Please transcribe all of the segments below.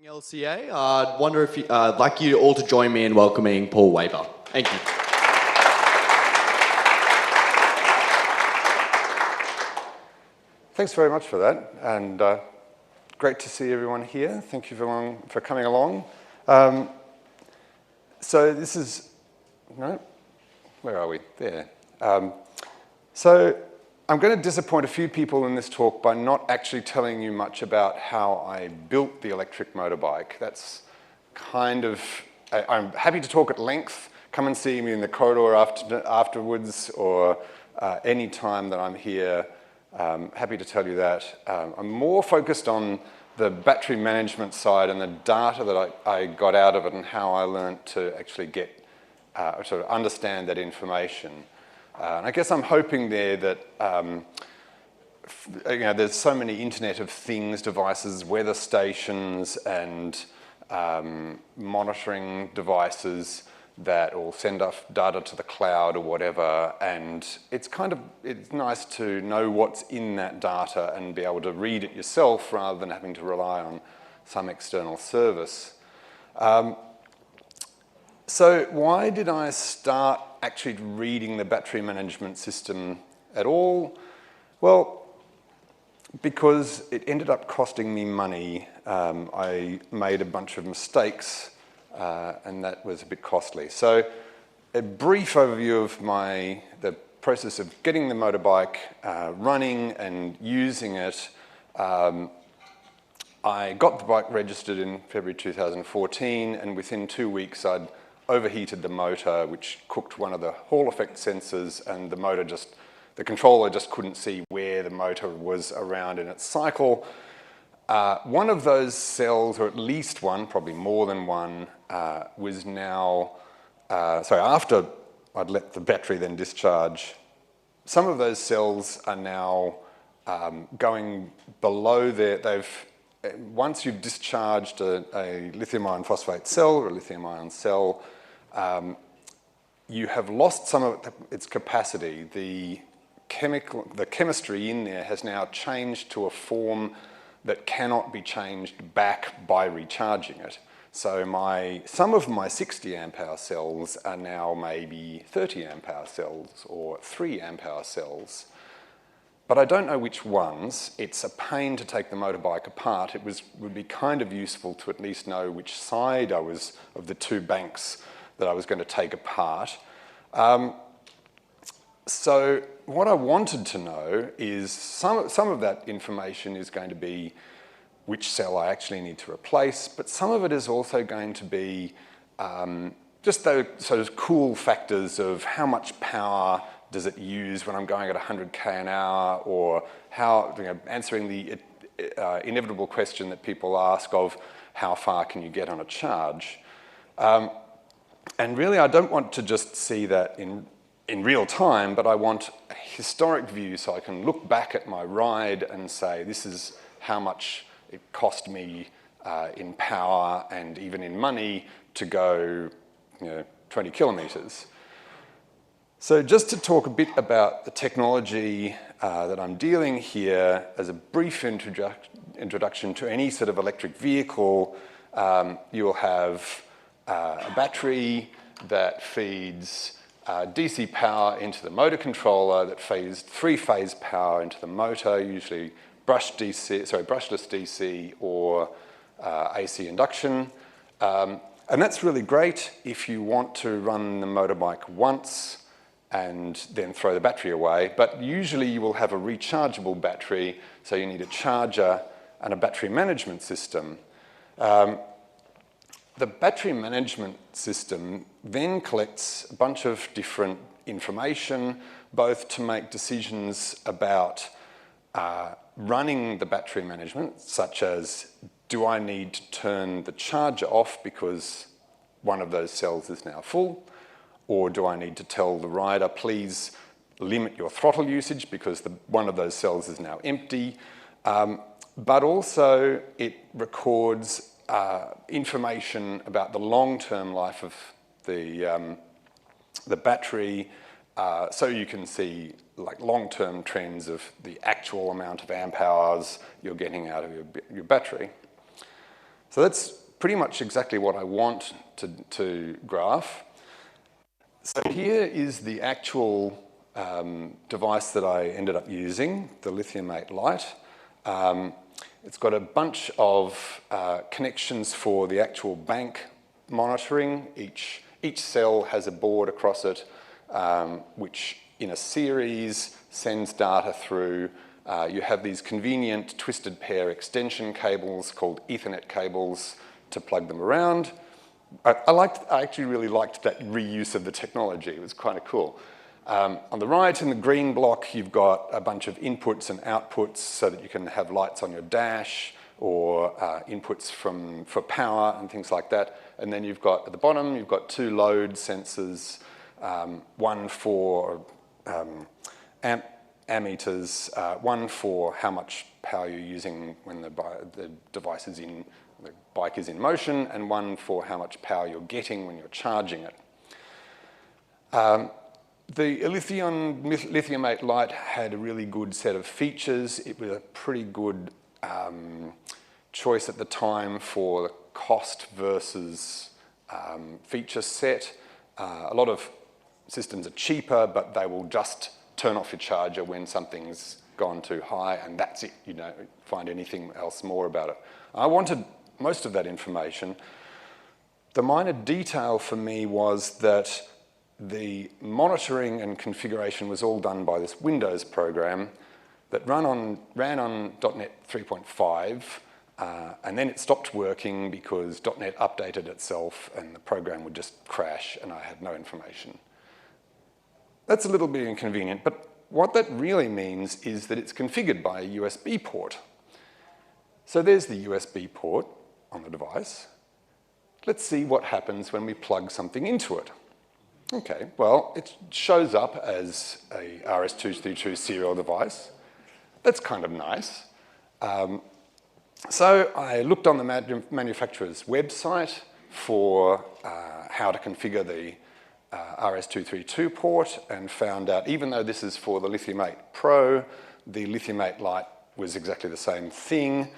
LCA. I wonder if I'd like you all to join me in welcoming Paul Wayper. Thank you. Thanks very much for that, and great to see everyone here. Thank you for coming along. So this is, no, where are we? There. So I'm going to disappoint a few people in this talk by not actually telling you much about how I built the electric motorbike. That's kind of, I'm happy to talk at length. Come and see me in the corridor afterwards, or any time that I'm here. Happy to tell you that. I'm more focused on the battery management side and the data that I got out of it and how I learned to actually get, sort of understand that information. And I guess I'm hoping there that there's so many Internet of Things devices, weather stations, and monitoring devices that will send off data to the cloud or whatever. And it's nice to know what's in that data and be able to read it yourself rather than having to rely on some external service. So why did I start actually reading the battery management system at all? Well, because it ended up costing me money. I made a bunch of mistakes, and that was a bit costly. So a brief overview of the process of getting the motorbike running and using it. I got the bike registered in February 2014, and within 2 weeks I'd overheated the motor, which cooked one of the Hall effect sensors, and the controller just couldn't see where the motor was around in its cycle. One of those cells, or at least one, probably more than one, was now, after I'd let the battery then discharge, some of those cells are now going below once you've discharged a lithium iron phosphate cell or a lithium ion cell, you have lost some of its capacity. The chemistry in there has now changed to a form that cannot be changed back by recharging it. So some of my 60 amp hour cells are now maybe 30 amp hour cells or 3 amp hour cells. But I don't know which ones. It's a pain to take the motorbike apart. It would be kind of useful to at least know which side of the two banks that I was going to take apart. So what I wanted to know is some of that information is going to be which cell I actually need to replace, but some of it is also going to be just those sort of cool factors of how much power does it use when I'm going at 100k an hour, or answering the inevitable question that people ask of how far can you get on a charge. And really I don't want to just see that in real time, but I want a historic view so I can look back at my ride and say this is how much it cost me in power and even in money to go 20 kilometers. So just to talk a bit about the technology that I'm dealing here as a brief introduction to any sort of electric vehicle, you'll have a battery that feeds DC power into the motor controller, that feeds three-phase power into the motor, usually brushless DC or AC induction. And that's really great if you want to run the motorbike once and then throw the battery away. But usually you will have a rechargeable battery, so you need a charger and a battery management system. The battery management system then collects a bunch of different information, both to make decisions about running the battery management, such as, do I need to turn the charger off because one of those cells is now full? Or do I need to tell the rider, please limit your throttle usage because one of those cells is now empty? But also it records information about the long-term life of the battery, so you can see like long-term trends of the actual amount of amp hours you're getting out of your battery. So that's pretty much exactly what I want to graph. So here is the actual device that I ended up using, the lithium-8 Lite. It's got a bunch of connections for the actual bank monitoring. Each cell has a board across it, which in a series sends data through. You have these convenient twisted pair extension cables called Ethernet cables to plug them around. I actually really liked that reuse of the technology. It was kind of cool. On the right, in the green block, you've got a bunch of inputs and outputs so that you can have lights on your dash or inputs for power and things like that. And then you've got, at the bottom, you've got two load sensors, one for ammeters, one for how much power you're using when the device is in, the bike is in motion, and one for how much power you're getting when you're charging it. The lithium-8 Lite had a really good set of features. It was a pretty good choice at the time for the cost versus feature set. A lot of systems are cheaper, but they will just turn off your charger when something's gone too high, and that's it. You don't find anything else more about it. I wanted most of that information. The minor detail for me was that the monitoring and configuration was all done by this Windows program that ran on .NET 3.5, and then it stopped working because .NET updated itself and the program would just crash and I had no information. That's a little bit inconvenient, but what that really means is that it's configured by a USB port. So there's the USB port on the device. Let's see what happens when we plug something into it. Okay, well, it shows up as a RS-232 serial device. That's kind of nice. So I looked on the manufacturer's website for how to configure the RS-232 port and found out, even though this is for the Lithium-8 Pro, the Lithium-8 Lite was exactly the same thing.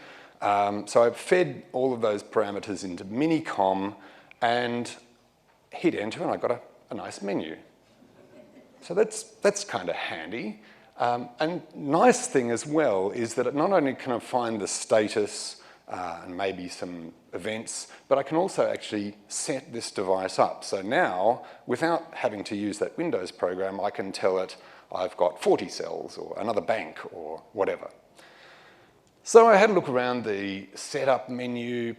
So I fed all of those parameters into Minicom and hit enter, and I got a nice menu. So that's kind of handy. And nice thing as well is that it not only can I find the status and maybe some events, but I can also actually set this device up. So now, without having to use that Windows program, I can tell it I've got 40 cells or another bank or whatever. So I had a look around the setup menu,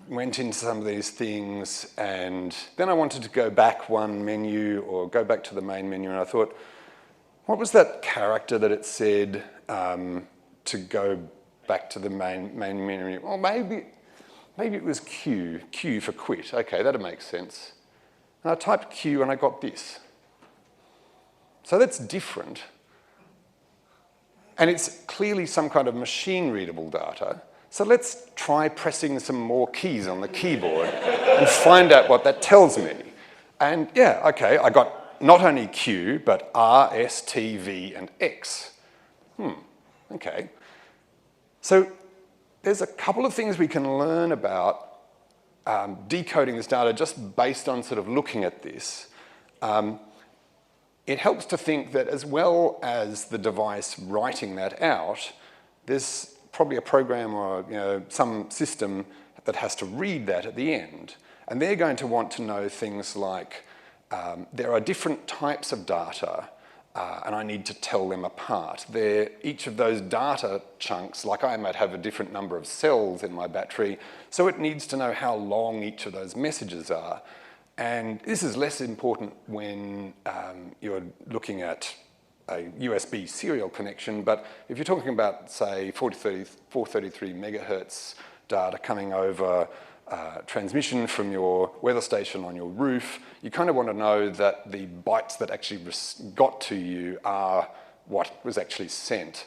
went into some of these things, and then I wanted to go back one menu or go back to the main menu, and I thought, what was that character that it said to go back to the main menu? Well, maybe it was Q for quit. Okay, that'll make sense. And I typed Q and I got this. So that's different. And it's clearly some kind of machine-readable data. So let's try pressing some more keys on the keyboard and find out what that tells me. And yeah, okay, I got not only Q, but R, S, T, V, and X. Okay. So there's a couple of things we can learn about decoding this data just based on sort of looking at this. It helps to think that as well as the device writing that out, there's probably a program or some system that has to read that at the end. And they're going to want to know things like, there are different types of data, and I need to tell them apart. Each of those data chunks, like I might have a different number of cells in my battery, so it needs to know how long each of those messages are. And this is less important when you're looking at a USB serial connection, but if you're talking about, say, 433 megahertz data coming over transmission from your weather station on your roof, you kind of want to know that the bytes that actually got to you are what was actually sent.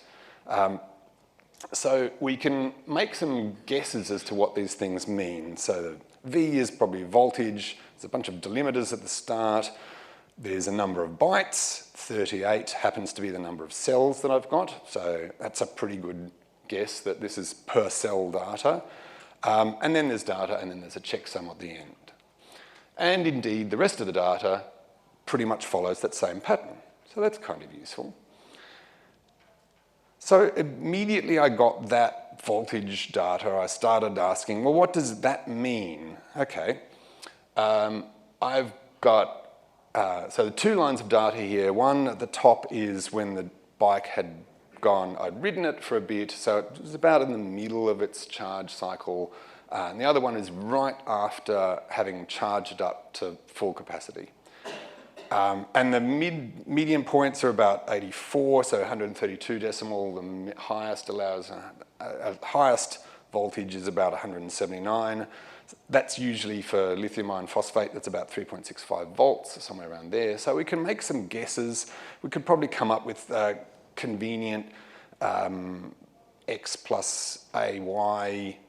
So we can make some guesses as to what these things mean. So the V is probably voltage. There's a bunch of delimiters at the start. There's a number of bytes. 38 happens to be the number of cells that I've got. So that's a pretty good guess that this is per cell data. And then there's data, and then there's a checksum at the end. And indeed, the rest of the data pretty much follows that same pattern. So that's kind of useful. So immediately I got that voltage data. I started asking, well, what does that mean? Okay, I've got, so the 2 lines of data here. One at the top is when the bike had gone, I'd ridden it for a bit, so it was about in the middle of its charge cycle. And the other one is right after having charged up to full capacity. And the median points are about 84, so 132 decimal. The highest allows, highest voltage is about 179. That's usually for lithium iron phosphate, that's about 3.65 volts, somewhere around there. So we can make some guesses. We could probably come up with a convenient X plus AY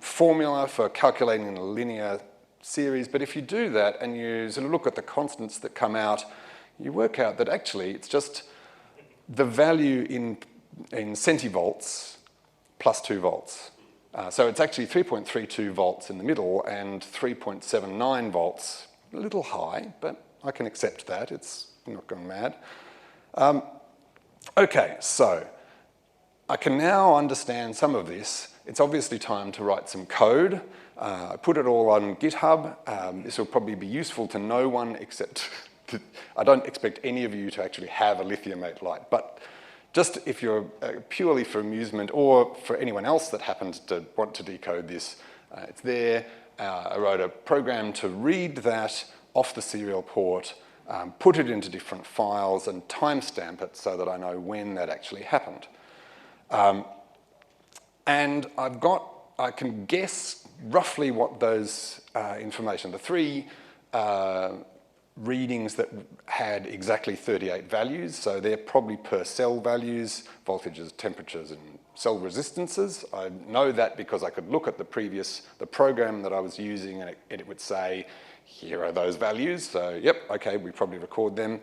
formula for calculating a linear series, but if you do that and you sort of look at the constants that come out, you work out that actually it's just the value in centivolts plus 2 volts. So it's actually 3.32 volts in the middle and 3.79 volts, a little high, but I can accept that, it's not gone mad. Okay, so I can now understand some of this. It's obviously time to write some code. I put it all on GitHub. This will probably be useful to no one except, I don't expect any of you to actually have a lithium-8 light, but just if you're purely for amusement or for anyone else that happens to want to decode this, it's there. I wrote a program to read that off the serial port, put it into different files and timestamp it so that I know when that actually happened. And I can guess roughly what those information, the 3 readings that had exactly 38 values, so they're probably per cell values, voltages, temperatures, and cell resistances. I know that because I could look at the program that I was using, and it would say, here are those values, so yep, okay, we probably record them.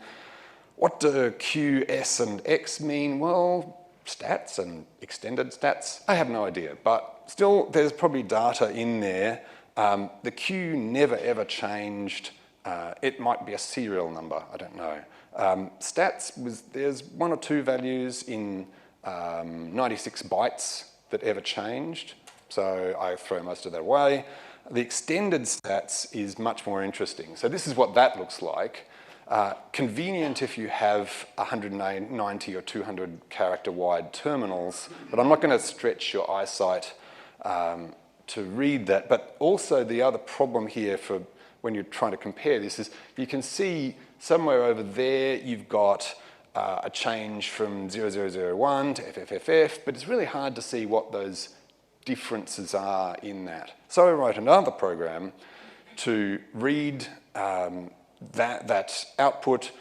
What do Q, S, and X mean? Well, stats and extended stats, I have no idea, but still there's probably data in there. The Q never ever changed. It might be a serial number, I don't know. Stats, there's 1 or 2 values in 96 bytes that ever changed, so I throw most of that away. The extended stats is much more interesting. So this is what that looks like. Convenient if you have 190 or 200 character wide terminals, but I'm not going to stretch your eyesight to read that. But also the other problem here for when you're trying to compare this is you can see somewhere over there you've got a change from 0001 to FFFF, but it's really hard to see what those differences are in that. So I wrote another program to read that output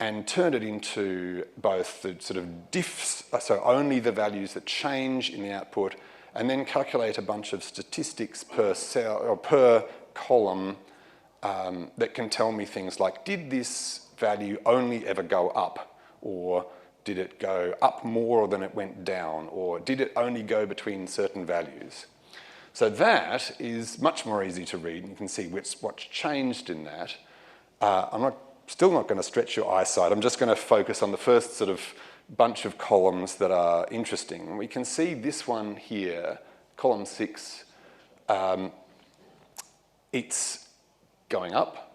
and turn it into both the sort of diffs, so only the values that change in the output, and then calculate a bunch of statistics per cell or per column that can tell me things like, did this value only ever go up, or did it go up more than it went down, or did it only go between certain values? So that is much more easy to read, and you can see what's changed in that. I'm still not going to stretch your eyesight. I'm just going to focus on the first sort of bunch of columns that are interesting. And we can see this one here, column 6, it's going up.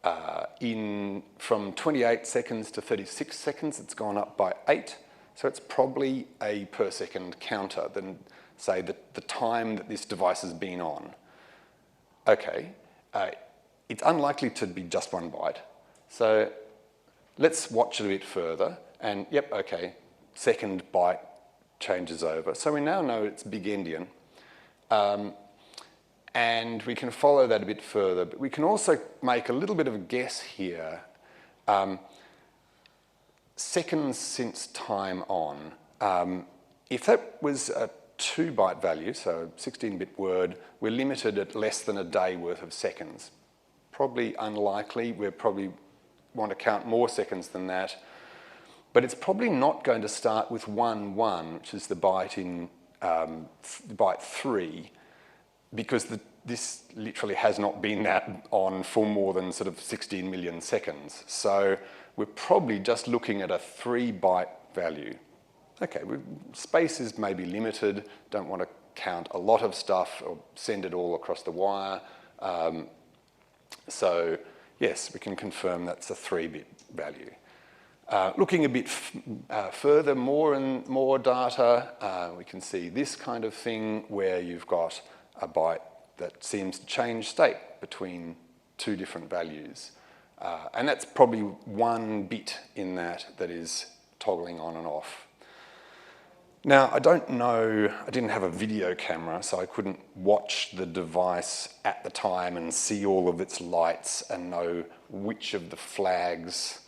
From 28 seconds to 36 seconds, it's gone up by 8. So it's probably a per second counter than, say, the time that this device has been on. Okay, it's unlikely to be just 1 byte. So let's watch it a bit further. And yep, okay, second byte changes over. So we now know it's big endian. And we can follow that a bit further, but we can also make a little bit of a guess here. Seconds since time on. If that was a 2-byte value, so 16-bit word, we're limited at less than a day worth of seconds. Probably unlikely. We probably want to count more seconds than that. But it's probably not going to start with 1, 1, which is the byte in byte 3, because this literally has not been that on for more than sort of 16 million seconds. So we're probably just looking at a 3-byte value. Okay, space is maybe limited, don't want to count a lot of stuff or send it all across the wire. So yes, we can confirm that's a 3-bit value. Looking a bit further, more and more data, we can see this kind of thing where you've got a byte that seems to change state between 2 different values. And that's probably 1 bit in that is toggling on and off. Now, I don't know, I didn't have a video camera, so I couldn't watch the device at the time and see all of its lights and know which of the flags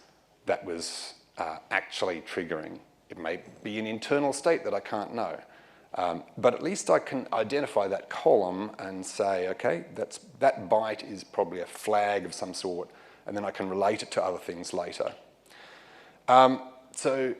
that was actually triggering. It may be an internal state that I can't know. But at least I can identify that column and say, okay, that byte is probably a flag of some sort, and then I can relate it to other things later. So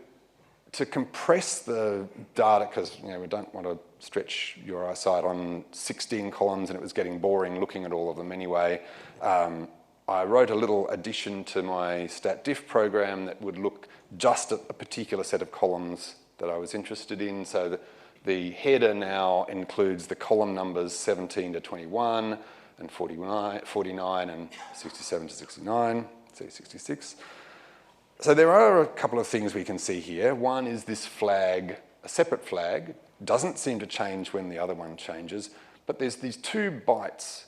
to compress the data, because we don't want to stretch your eyesight on 16 columns and it was getting boring looking at all of them anyway, I wrote a little addition to my statdiff program that would look just at a particular set of columns that I was interested in. So the header now includes the column numbers 17 to 21 and 49 and 67 to 69, so 66. So there are a couple of things we can see here. One is this flag, a separate flag, doesn't seem to change when the other one changes, but there's these 2 bytes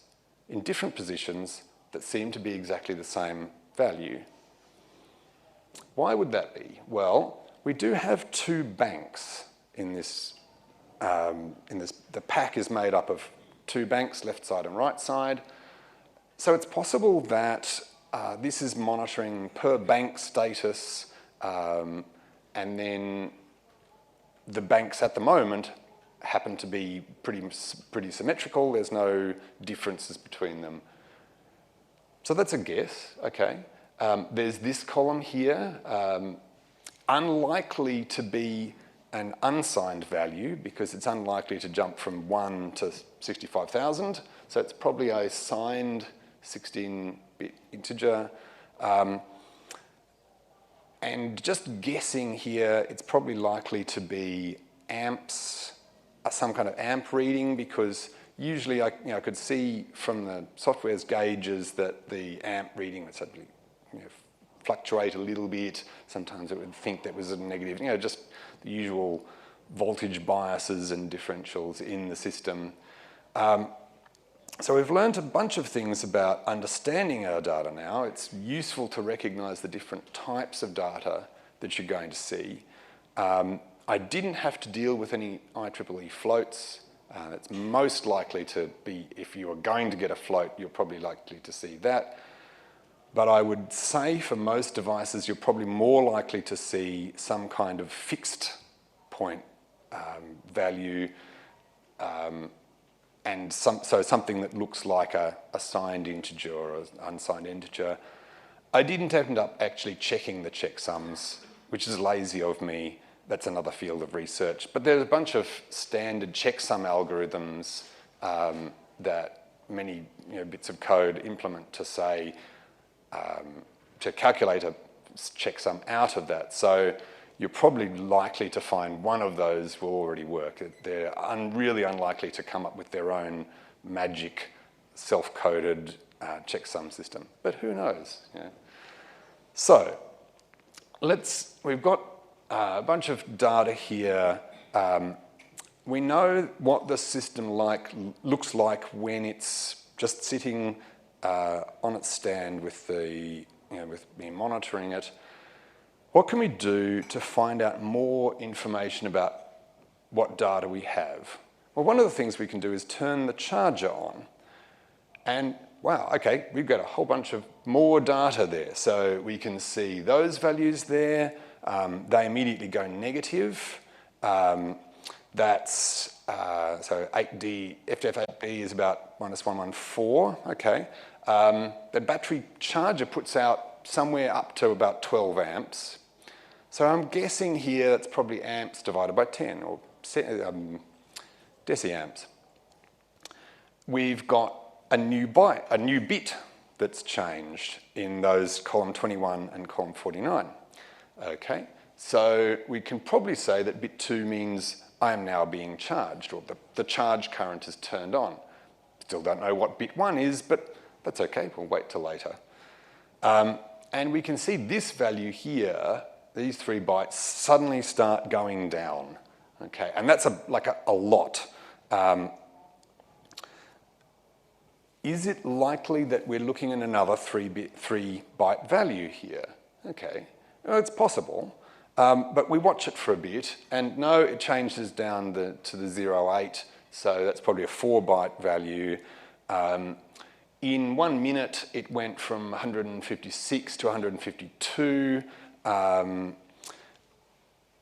in different positions that seem to be exactly the same value. Why would that be? Well, we do have 2 banks in this. The pack is made up of 2 banks, left side and right side. So it's possible that this is monitoring per bank status, and then the banks at the moment happen to be pretty symmetrical. There's no differences between them. So that's a guess, okay. There's this column here, unlikely to be an unsigned value because it's unlikely to jump from 1 to 65,000. So it's probably a signed 16-bit integer. And just guessing here, it's probably likely to be amps, some kind of amp reading, because usually I could see from the software's gauges that the amp reading would suddenly fluctuate a little bit. Sometimes it would think that was a negative, just the usual voltage biases and differentials in the system. So we've learned a bunch of things about understanding our data now. It's useful to recognize the different types of data that you're going to see. I didn't have to deal with any IEEE floats. It's most likely to be, if you are going to get a float, you're probably likely to see that. But I would say for most devices, you're probably more likely to see some kind of fixed point value, and so something that looks like a signed integer or an unsigned integer. I didn't end up actually checking the checksums, which is lazy of me. That's another field of research. But there's a bunch of standard checksum algorithms that many bits of code implement to say, to calculate a checksum out of that. So you're probably likely to find one of those will already work. They're really unlikely to come up with their own magic self-coded checksum system. But who knows? So we've got a bunch of data here. We know what the system looks like when it's just sitting on its stand with with me monitoring it. What can we do to find out more information about what data we have? Well, one of the things we can do is turn the charger on. And wow, okay, we've got a whole bunch of more data there. So we can see those values there. They immediately go negative. That's, so 8D, FF8B is about -114, okay. The battery charger puts out somewhere up to about 12 amps. So I'm guessing here that's probably amps divided by 10, or deciamps. We've got a new byte, a new bit that's changed in those column 21 and column 49. Okay, so we can probably say that bit 2 means I am now being charged, or the charge current is turned on. Still don't know what bit 1 is, but that's okay, we'll wait till later. And we can see this value here, these 3 bytes, suddenly start going down. Okay, and that's like a lot. Is it likely that we're looking at another 3 byte value here? Okay, well, it's possible, but we watch it for a bit, and no, it changes down to the 08, so that's probably a 4 byte value. In 1 minute, it went from 156 to 152.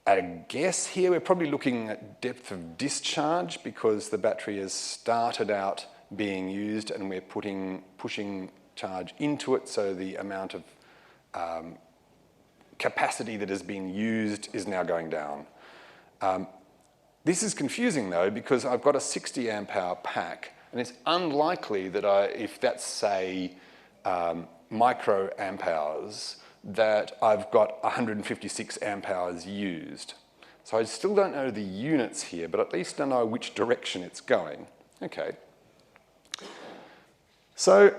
At a guess here, we're probably looking at depth of discharge because the battery has started out being used and we're pushing charge into it, so the amount of capacity that has been used is now going down. This is confusing though, because I've got a 60 amp hour pack, and it's unlikely that if that's say micro amp hours, that I've got 156 amp hours used. So I still don't know the units here, but at least I know which direction it's going. Okay. So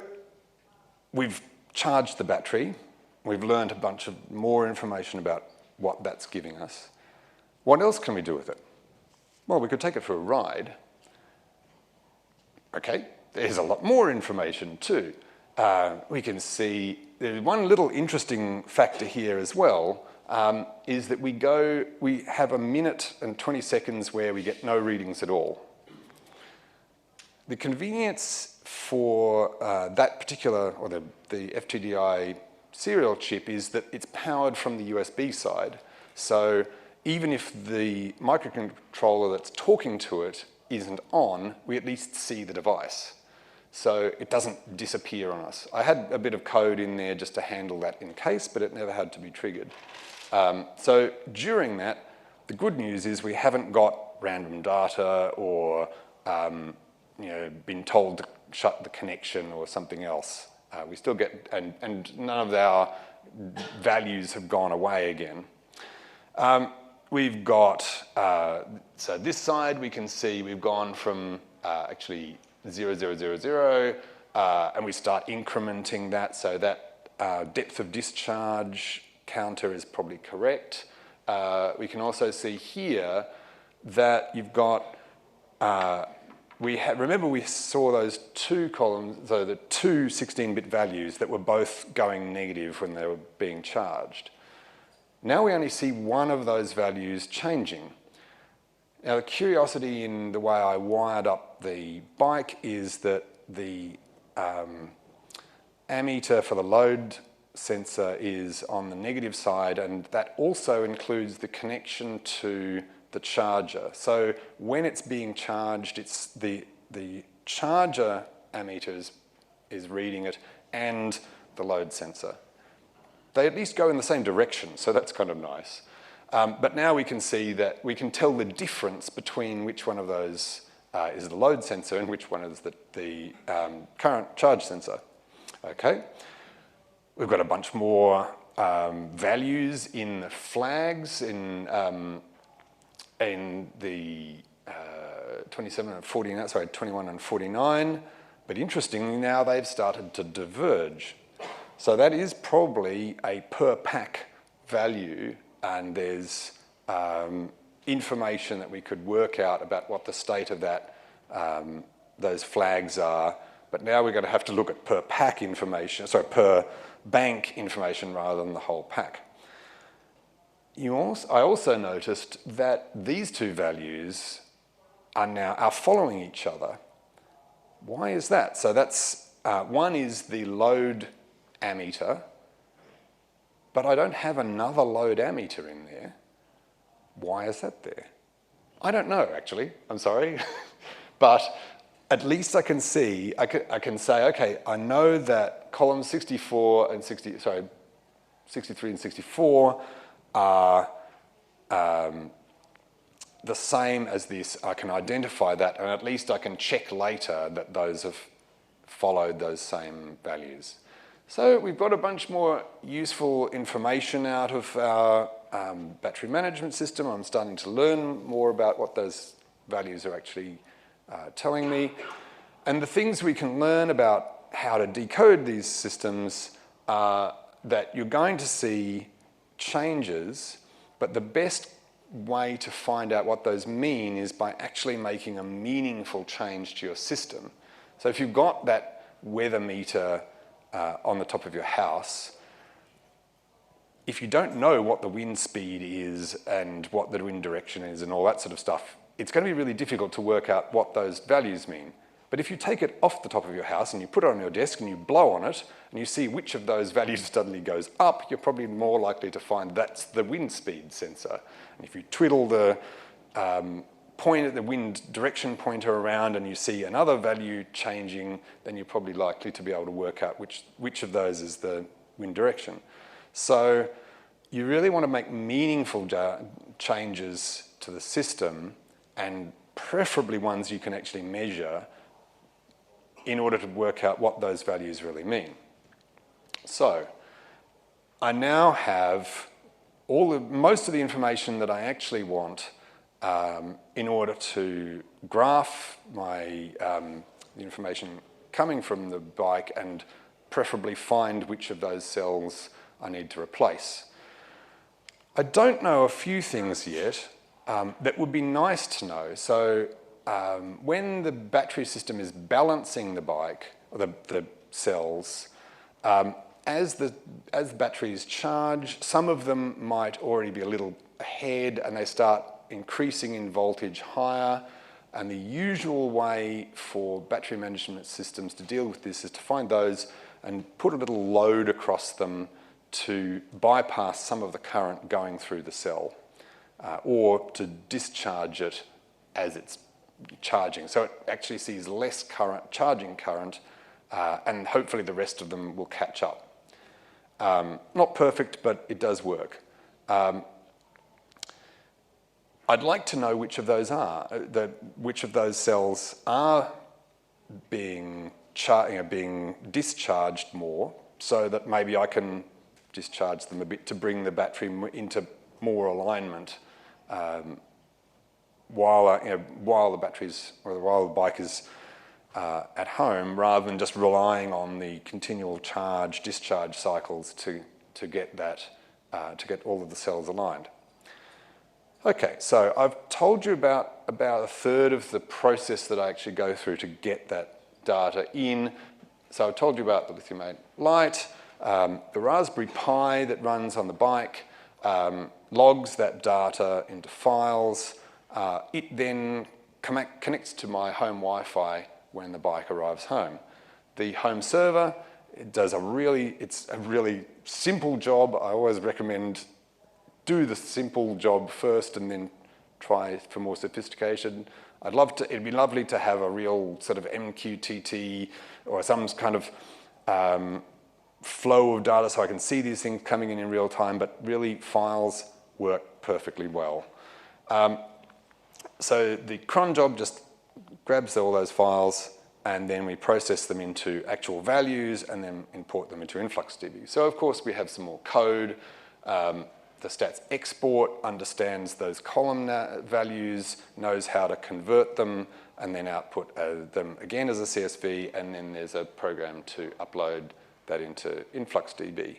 we've charged the battery. We've learned a bunch of more information about what that's giving us. What else can we do with it? Well, we could take it for a ride. Okay, there's a lot more information too. We can see there's one little interesting factor here as well, is that we have a minute and 20 seconds where we get no readings at all. The convenience for that particular, or the FTDI serial chip, is that it's powered from the USB side. So even if the microcontroller that's talking to it isn't on, we at least see the device. So it doesn't disappear on us. I had a bit of code in there just to handle that in case, but it never had to be triggered. So during that, the good news is we haven't got random data or been told to shut the connection or something else. We still get, and none of our values have gone away again. We've got, so this side we can see we've gone from actually 0, 0, 0, 0, and we start incrementing that, so that depth of discharge counter is probably correct. We can also see here that you've got, remember we saw those 2 columns, so the 2 16-bit values that were both going negative when they were being charged. Now we only see one of those values changing. Now the curiosity in the way I wired up the bike is that the ammeter for the load sensor is on the negative side, and that also includes the connection to the charger. So when it's being charged, it's the charger ammeter is reading it, and the load sensor. They at least go in the same direction, so that's kind of nice. But now we can see that we can tell the difference between which one of those is the load sensor and which one is the current charge sensor. Okay, we've got a bunch more values in the flags in the 27 and 49, sorry, 21 and 49. But interestingly, now they've started to diverge. So that is probably a per pack value, and there's information that we could work out about what the state of that those flags are. But now we're going to have to look at per pack information, sorry, per bank information rather than the whole pack. I also noticed that these 2 values are following each other. Why is that? So that's one is the load ammeter, but I don't have another load ammeter in there. Why is that there? I don't know, actually. I'm sorry. But at least I can see, I can say, okay, I know that columns 64 and 63 and 64 are the same as this, I can identify that, and at least I can check later that those have followed those same values. So we've got a bunch more useful information out of our battery management system. I'm starting to learn more about what those values are actually telling me. And the things we can learn about how to decode these systems are that you're going to see changes, but the best way to find out what those mean is by actually making a meaningful change to your system. So if you've got that weather meter on the top of your house, if you don't know what the wind speed is and what the wind direction is and all that sort of stuff, it's going to be really difficult to work out what those values mean. But if you take it off the top of your house and you put it on your desk and you blow on it and you see which of those values suddenly goes up, you're probably more likely to find that's the wind speed sensor. And if you twiddle the the wind direction pointer around and you see another value changing, then you're probably likely to be able to work out which of those is the wind direction. So you really want to make meaningful changes to the system, and preferably ones you can actually measure, in order to work out what those values really mean. So I now have most of the information that I actually want in order to graph the information coming from the bike and preferably find which of those cells I need to replace. I don't know a few things yet that would be nice to know. So when the battery system is balancing the bike, or the cells, as the batteries charge, some of them might already be a little ahead and they start increasing in voltage higher. And the usual way for battery management systems to deal with this is to find those and put a little load across them to bypass some of the current going through the cell, or to discharge it as it's charging. So it actually sees less charging current, and hopefully the rest of them will catch up. Not perfect, but it does work. I'd like to know which of those which of those cells are being discharged more, so that maybe I can discharge them a bit to bring the battery into more alignment while the batteries, or while the bike is at home, rather than just relying on the continual discharge cycles to get all of the cells aligned. Okay, so I've told you about a third of the process that I actually go through to get that data in. So I've told you about the lithium-ion light, the Raspberry Pi that runs on the bike, logs that data into files. It then connects to my home Wi-Fi when the bike arrives home. The home server, it's a really simple job. I always recommend do the simple job first and then try for more sophistication. It'd be lovely to have a real sort of MQTT or some kind of flow of data so I can see these things coming in real time, but really files work perfectly well. So the cron job just grabs all those files and then we process them into actual values and then import them into InfluxDB. So of course we have some more code. The stats export understands those column values, knows how to convert them, and then output them again as a CSV, and then there's a program to upload that into InfluxDB.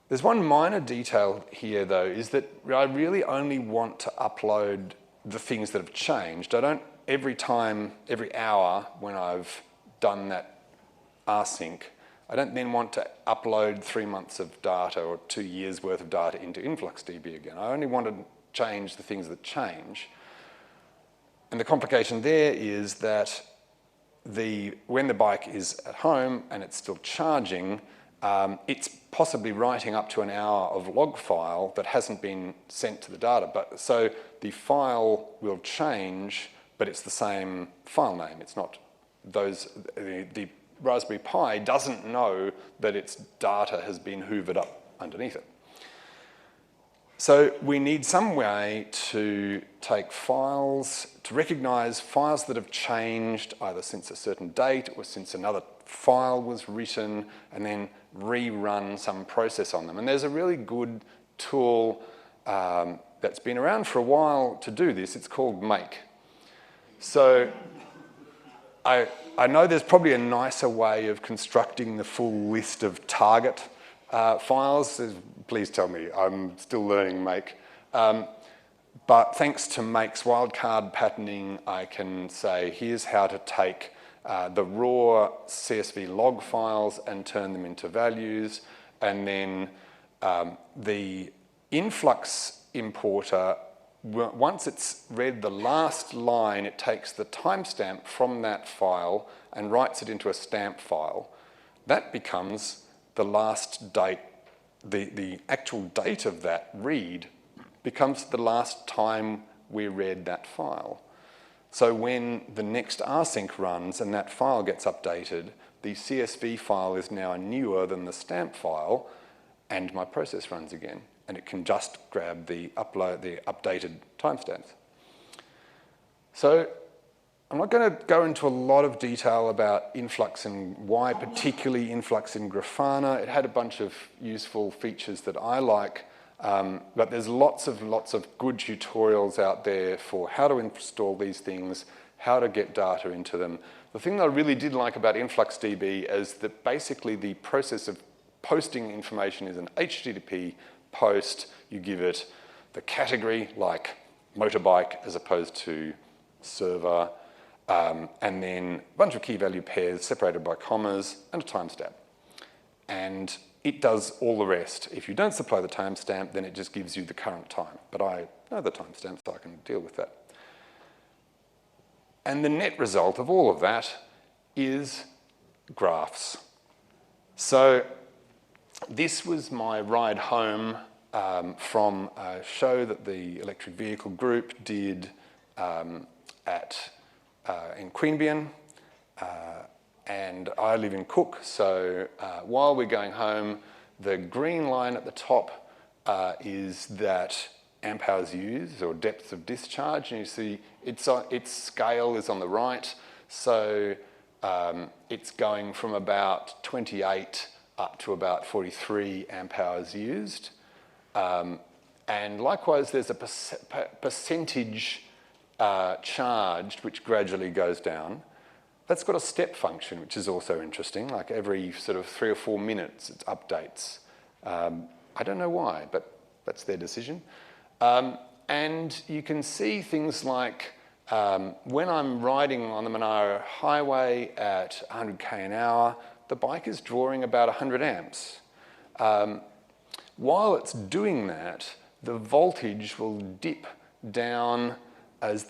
There's one minor detail here, though, is that I really only want to upload the things that have changed. I don't, every hour when I've done that rsync, I don't then want to upload 3 months of data or 2 years worth of data into InfluxDB again. I only want to change the things that change. And the complication there is that when the bike is at home and it's still charging, it's possibly writing up to an hour of log file that hasn't been sent to the data. So the file will change, but it's the same file name. It's not the Raspberry Pi doesn't know that its data has been hoovered up underneath it. So we need some way to take files, to recognize files that have changed either since a certain date or since another file was written, and then rerun some process on them. And there's a really good tool that's been around for a while to do this. It's called Make. So I know there's probably a nicer way of constructing the full list of target files. Please tell me, I'm still learning Make. But thanks to Make's wildcard patterning, I can say, here's how to take the raw CSV log files and turn them into values. And then the influx importer, once it's read the last line, it takes the timestamp from that file and writes it into a stamp file. That becomes the last date, the actual date of that read becomes the last time we read that file. So when the next rsync runs and that file gets updated, the CSV file is now newer than the stamp file, and my process runs again. And it can just grab the updated timestamps. So I'm not going to go into a lot of detail about influx and why particularly influx in Grafana. It had a bunch of useful features that I like, but there's lots of good tutorials out there for how to install these things, how to get data into them. The thing that I really did like about InfluxDB is that basically the process of posting information is an HTTP post. You give it the category, like motorbike as opposed to server, and then a bunch of key value pairs separated by commas and a timestamp. And it does all the rest. If you don't supply the timestamp, then it just gives you the current time. But I know the timestamp, so I can deal with that. And the net result of all of that is graphs. So this was my ride home from a show that the electric vehicle group did in Queanbeyan. And I live in Cook, so while we're going home, the green line at the top is that amp hours used, or depth of discharge, and you see its scale is on the right, so it's going from about 28 up to about 43 amp hours used. And likewise, there's a percentage charged, which gradually goes down. That's got a step function, which is also interesting. Like every sort of 3 or 4 minutes, it updates. I don't know why, but that's their decision. And you can see things like when I'm riding on the Monaro Highway at 100k an hour, the bike is drawing about 100 amps. While it's doing that, the voltage will dip down as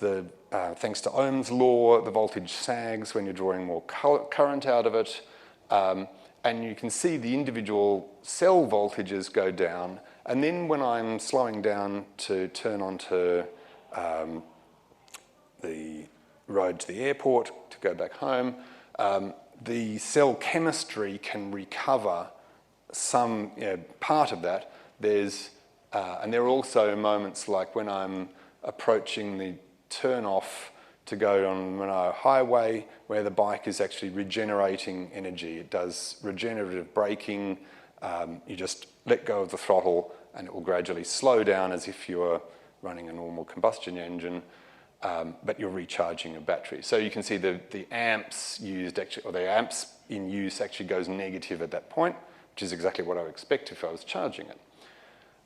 thanks to Ohm's law, the voltage sags when you're drawing more current out of it. And you can see the individual cell voltages go down. And then when I'm slowing down to turn onto the road to the airport to go back home, the cell chemistry can recover some part of that. And there are also moments like when I'm approaching the turn off to go on Monaro Highway, where the bike is actually regenerating energy. It does regenerative braking. You just let go of the throttle and it will gradually slow down as if you were running a normal combustion engine, but you're recharging a battery. So you can see the amps used actually, or the amps in use actually goes negative at that point, which is exactly what I would expect if I was charging it.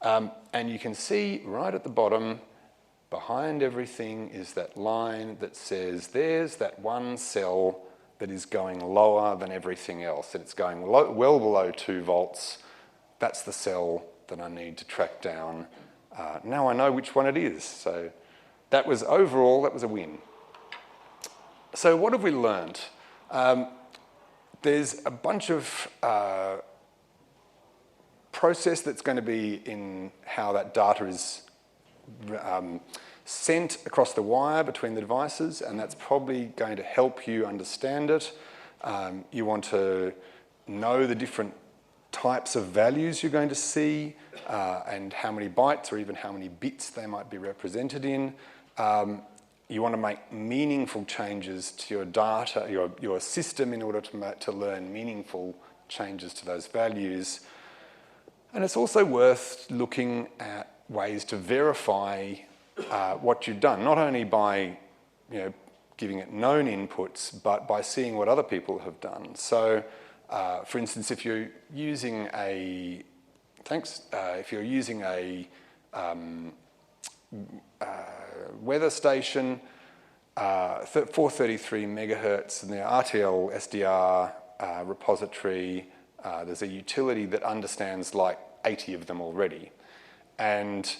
And you can see right at the bottom, behind everything is that line that says there's that one cell that is going lower than everything else, and it's going well below 2 volts. That's the cell that I need to track down. Now I know which one it is. So that was overall, that was a win. So what have we learned? There's a bunch of process that's going to be in how that data is sent across the wire between the devices, and that's probably going to help you understand it. You want to know the different types of values you're going to see and how many bytes or even how many bits they might be represented in. You want to make meaningful changes to your data, your system, in order to learn meaningful changes to those values. And it's also worth looking at ways to verify what you've done, not only by giving it known inputs, but by seeing what other people have done. So, for instance, if you're using a weather station, 433 megahertz in the RTL SDR repository, there's a utility that understands like 80 of them already. And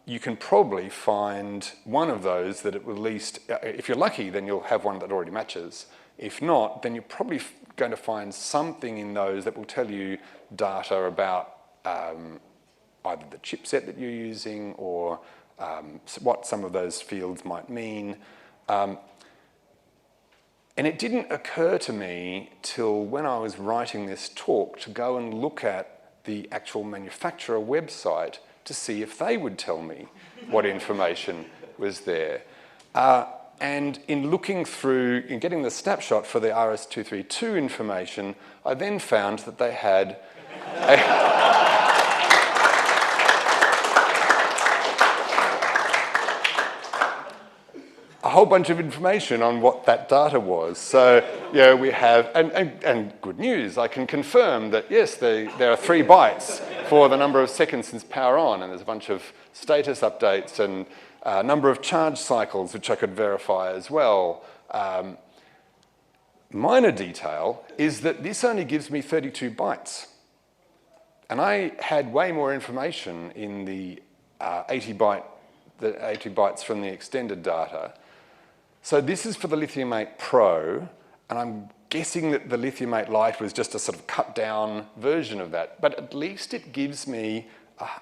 you can probably find one of those that at least, if you're lucky, then you'll have one that already matches. If not, then you're probably going to find something in those that will tell you data about either the chipset that you're using or what some of those fields might mean. And it didn't occur to me till when I was writing this talk to go and look at the actual manufacturer website to see if they would tell me what information was there. And in looking through, in getting the snapshot for the RS-232 information, I then found that they had a whole bunch of information on what that data was. So, we have, and good news, I can confirm that yes, there are 3 bytes for the number of seconds since power on, and there's a bunch of status updates and a number of charge cycles, which I could verify as well. Minor detail is that this only gives me 32 bytes. And I had way more information in the 80 bytes from the extended data. So this is for the Lithium 8 Pro, and I'm guessing that the Lithium 8 Lite was just a sort of cut down version of that. But at least it gives me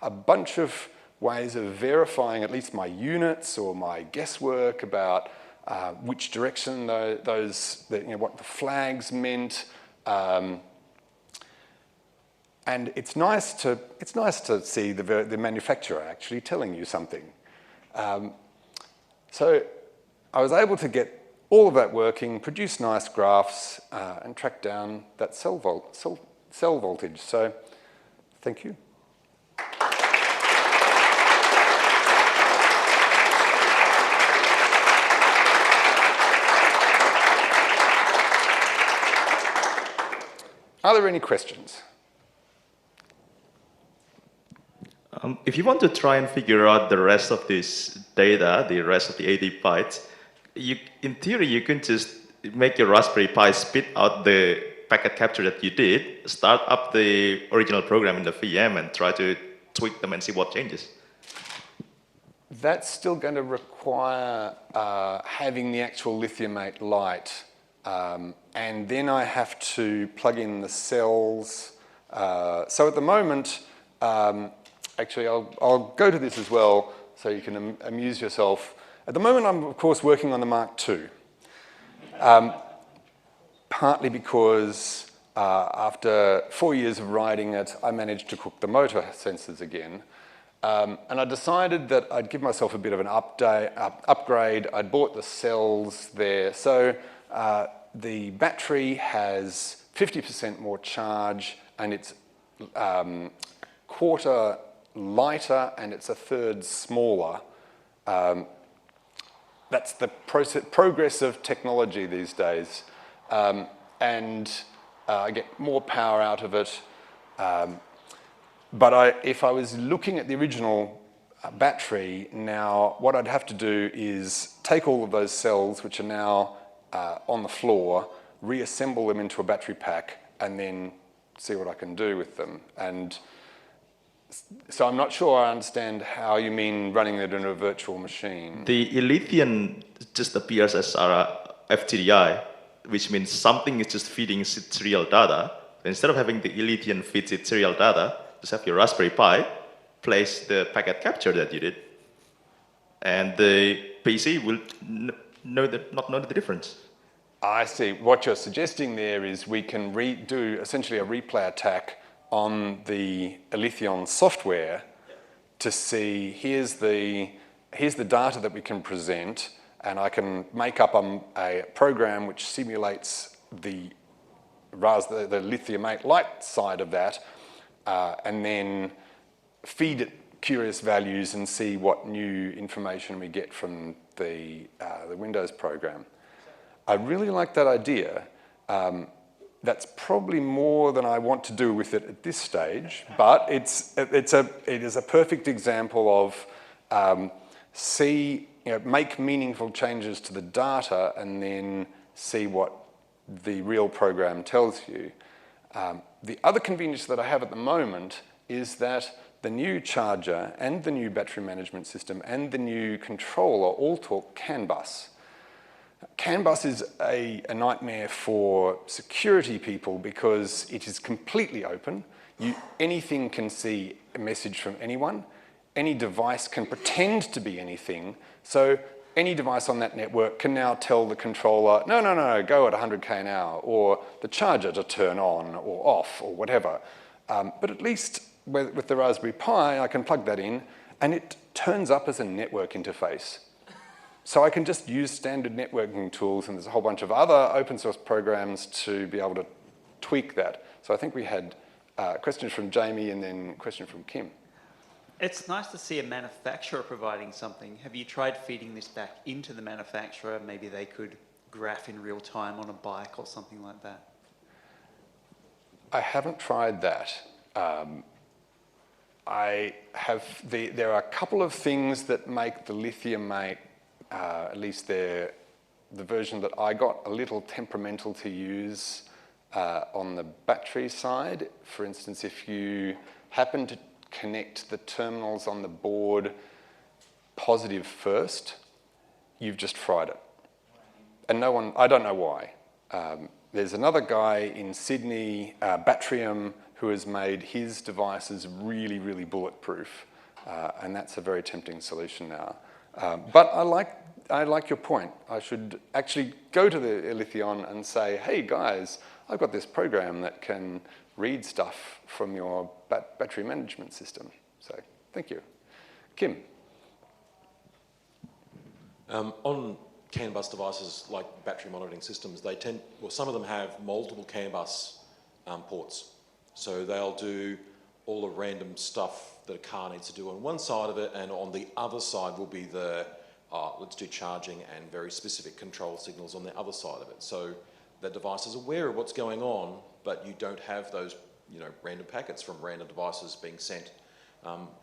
a bunch of ways of verifying at least my units or my guesswork about which direction what the flags meant. And it's nice to see the manufacturer actually telling you something. So I was able to get all of that working, produce nice graphs, and track down that cell voltage. So thank you. Are there any questions? If you want to try and figure out the rest of this data, the rest of the 80 bytes, in theory, you can just make your Raspberry Pi spit out the packet capture that you did, start up the original program in the VM, and try to tweak them and see what changes. That's still going to require having the actual Lithium 8 Lite. And then I have to plug in the cells. So at the moment, actually, I'll go to this as well so you can amuse yourself. At the moment, I'm, of course, working on the Mark II. Partly because after 4 years of riding it, I managed to cook the motor sensors again. And I decided that I'd give myself a bit of an upgrade. I'd bought the cells there. So the battery has 50% more charge, and it's quarter lighter, and it's a third smaller. That's the progress of technology these days. And I get more power out of it. But if I was looking at the original battery now, what I'd have to do is take all of those cells, which are now on the floor, reassemble them into a battery pack, and then see what I can do with them. And so I'm not sure I understand how you mean running it in a virtual machine. The Elythian just appears as FTDI, which means something is just feeding its serial data. Instead of having the Elythian feeds its serial data, just have your Raspberry Pi place the packet capture that you did, and the PC will not know the difference. I see. What you're suggesting there is we can do essentially a replay attack on the Lithion software to see here's the data that we can present, and I can make up a program which simulates the Lithium 8 Lite side of that, and then feed it curious values and see what new information we get from the Windows program. I really like that idea. That's probably more than I want to do with it at this stage, but it is a perfect example of make meaningful changes to the data and then see what the real program tells you. The other convenience that I have at the moment is that the new charger and the new battery management system and the new controller all talk CAN bus. CAN bus is a nightmare for security people because it is completely open. Anything can see a message from anyone. Any device can pretend to be anything. So any device on that network can now tell the controller, no, go at 100k an hour, or the charger to turn on or off or whatever. But at least with the Raspberry Pi, I can plug that in and it turns up as a network interface. So I can just use standard networking tools, and there's a whole bunch of other open source programs to be able to tweak that. So I think we had questions from Jamie and then a question from Kim. It's nice to see a manufacturer providing something. Have you tried feeding this back into the manufacturer? Maybe they could graph in real time on a bike or something like that. I haven't tried that. There are a couple of things that make the Lithium 8, at least the version that I got, a little temperamental to use on the battery side. For instance, if you happen to connect the terminals on the board positive first, you've just fried it. And I don't know why. There's another guy in Sydney, Batrium, who has made his devices really, really bulletproof. And that's a very tempting solution now. But I like your point. I should actually go to the Lithion and say, hey guys, I've got this program that can read stuff from your battery management system. So thank you. Kim. On CAN bus devices like battery monitoring systems, some of them have multiple CAN bus ports. So they'll do all the random stuff that a car needs to do on one side of it, and on the other side will be the, let's do charging and very specific control signals on the other side of it. So the device is aware of what's going on, but you don't have those random packets from random devices being sent.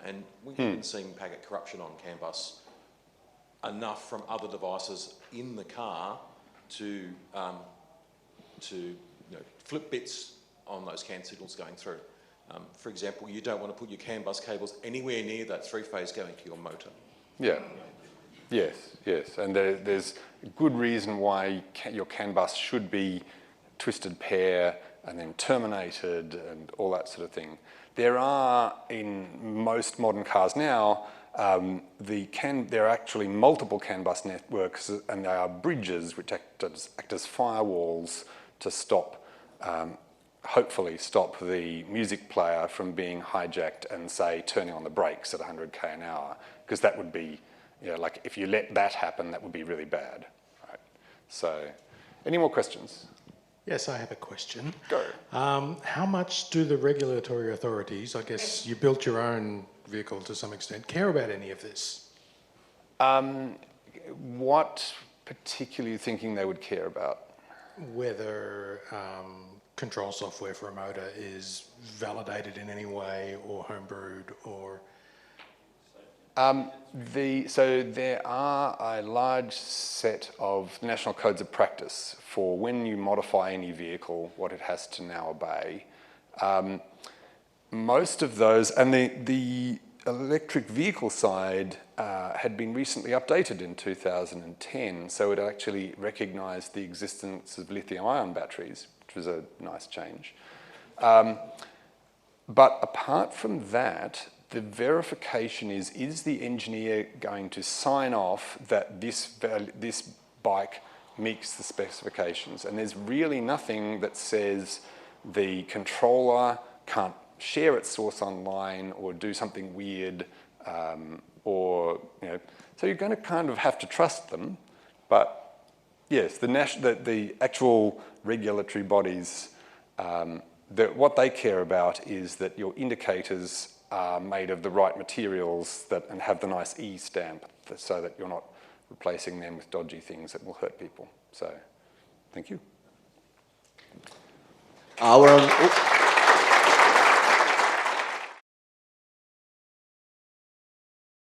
And we've been seeing packet corruption on CAN bus enough from other devices in the car to flip bits on those CAN signals going through. For example, you don't want to put your CAN bus cables anywhere near that three-phase going to your motor. Yeah. Yes. And there's a good reason why your CAN bus should be twisted pair and then terminated and all that sort of thing. There are, in most modern cars now, there are actually multiple CAN bus networks, and there are bridges which act as firewalls to stop, hopefully stop the music player from being hijacked and, say, turning on the brakes at 100k an hour, because that would be, like if you let that happen, that would be really bad. Right? So, any more questions? Yes, I have a question. Go. How much do the regulatory authorities, I guess you built your own vehicle to some extent, care about any of this? What particularly are you thinking they would care about? Whether control software for a motor is validated in any way or homebrewed or... So there are a large set of national codes of practice for when you modify any vehicle, what it has to now obey. Most of those, and the electric vehicle side had been recently updated in 2010, so it actually recognised the existence of lithium-ion batteries, which was a nice change. But apart from that, the verification is the engineer going to sign off that this bike meets the specifications. And there's really nothing that says the controller can't share its source online or do something weird, or, you know, so you're going to kind of have to trust them. But yes, the actual regulatory bodies, what they care about is that your indicators are made of the right materials and have the nice E stamp, so that you're not replacing them with dodgy things that will hurt people. So, thank you. We're on,